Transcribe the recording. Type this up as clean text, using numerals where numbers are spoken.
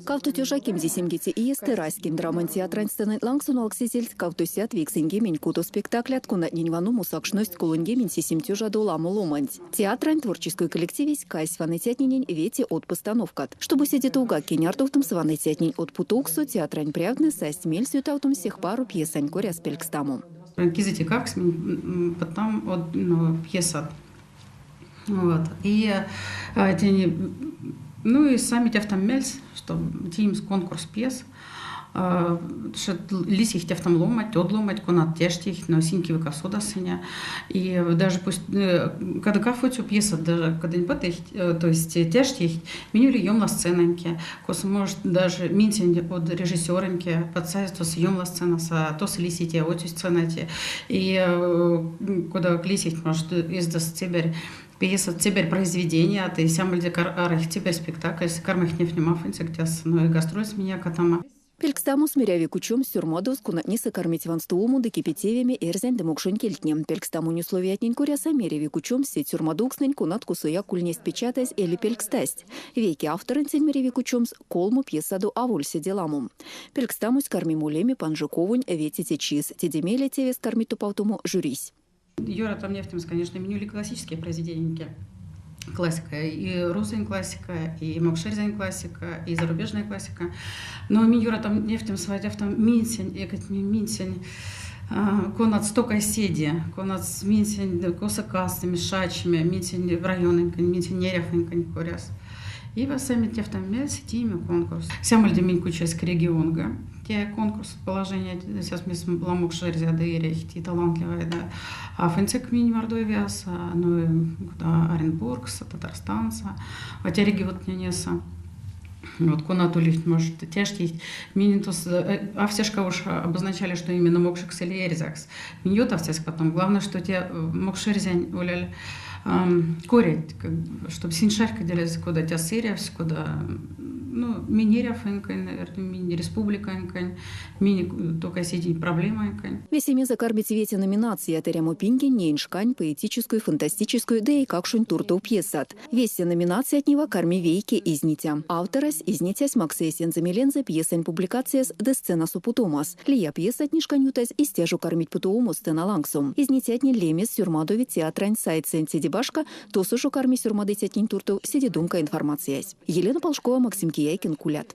Кавтутюжа кемзисемгете иесты Раськин драман театранстаны лаңсын алксизель кавтусят виксенге мен куту спектаклят кунатнинвану мусакшность кулынге мен сисемтюжа доламу ломанць. Театрань творческой коллективись кайс ванетятнинень вети от постановкат. Чтобы сидеть уга кеняртовтом с ванетятнень от путоксу театрань прягны састь мельсю таутом всех пару пьесань коряс пелькстаму. Кизите как потом от пьесат. Вот. И ну и сами тефтам мельс, что тимс конкурс пьес, что лисих тефтам ломать, одломать, конат тештих, но синьки выкосода сыня. И даже пусть, когда кафуцу пьеса, даже когда не потых, то есть тештих, менюли емла сценанки, кос может даже минтень от режиссеренки, подсайз, то с емла сцена, то с лисите, вот сценати. И когда лисих может издаст теперь пьеса теперь произведение, а ты сам люди теперь спектакль, с кармах не внимафанцы, где ну и гастроль с меня катама. Пелькстаму смиряви кучом сюрмодос кунатниса кормить ванстууму да кипятевями эрзянь да мокшень кельтнем. Пелькстаму не словиятнень куряса меряви кучом сеть сюрмодокснень кунат кусуя кульнесть печатась или пелькстасть. Веки авторынцень меряви кучом с колму пьесаду авульсе деламум. Пелькстамусь кормиму леми панжиковунь вети течис. Тедемеля тевес кормить тупаутуму жюрись. Юра там нефтемс, конечно, менюли классические произведения. Классика, и русская классика, и мокшерзень классика, и зарубежная классика. Но Юра там нефтем сводя там минсень, минсень, конат стока седи, конат минсень косакасами, шачами, минсень в районенькань, минсень неряхенькань коряс. И вас сами тефтам мельс, тиме конкурс. Сямаль деминьку чеsk регионга. Те конкурс положение сейчас мы с ламук шерзя да ирехти талантливая да. А фенцек мини мордой вяса, ну куда Оренбургса, Татарстанса, а те регион неса. Вот конату лифт может тяжкий минитус, а все уж обозначали, что именно мокшекс или эрзакс. Миньот авцеск потом. Главное, что те мокшерзянь уляли корень, чтобы синшарка делись куда тебя сырья, куда ну минеря фэнкань, наверное, мини республика фэнкань, мини только сети проблема фэнкань. Весьме закарбить вети номинации от Эрему Пинги нейншкань поэтическую, фантастическую, да и как шунь турту пьесат. Весе номинации от него карми вейки изнитя. Авторас изнитясь Максейсен Замилензе пьесань публикация с де сцена супутомас. Лия пьеса от нишканютась и стежу кормить путуому сцена лангсум. Изнитятни лемес сюрмадови театрань сайт сенти дебашка, то сужу карми сюрмады тятнин турту сидидумка информация. Елена Полшкова, Максим Кияйкин, Кулят.